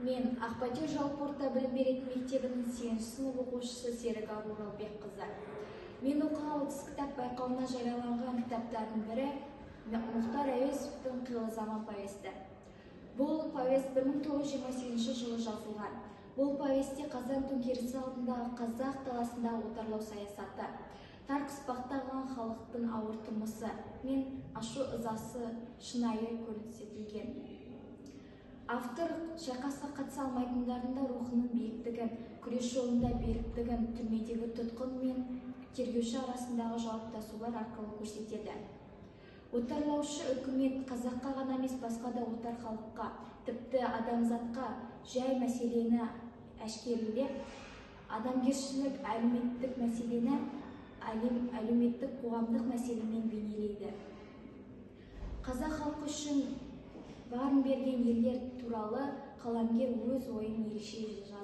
Мен Ақбатер жалпы орта білім беретін мектебінің 8-ші сынып оқушысы Серік Оралбекқызы. Мен оқыған 30 кітап байқауына жарияланған кітаптардың бірі Мұхтар Әуезовтың Қилы заман повесті. Бұл повест 1928 жылы жазылған. Бұл повесте Қазан төңкерісі алдындағы қазақ даласындағы отарлау саясаты, тар қыспақтаған халықтың ауыр тұрмысы мен ашу ызасы шынайы көрсетілген. Автор шайқасқа қатыса алмайтындардың да рухының биіктігін, күрес жолында беріктігін, түрмедегі тұтқын мен тергеуші арасындағы жауаптасулар арқылы көрсетеді. Отарлаушы үкімет қазаққа ғана емес басқа да отар халыққа, тіпті адамзатқа жай мәселені әшкерелеп, адамгершілік әлеуметтік мәселені әлеуметтік қоғамдық мәселемен бейнелейді. Қазақ халқы үшін барын берген ерлер туралы қаламгер өз ойын ерекше жазды.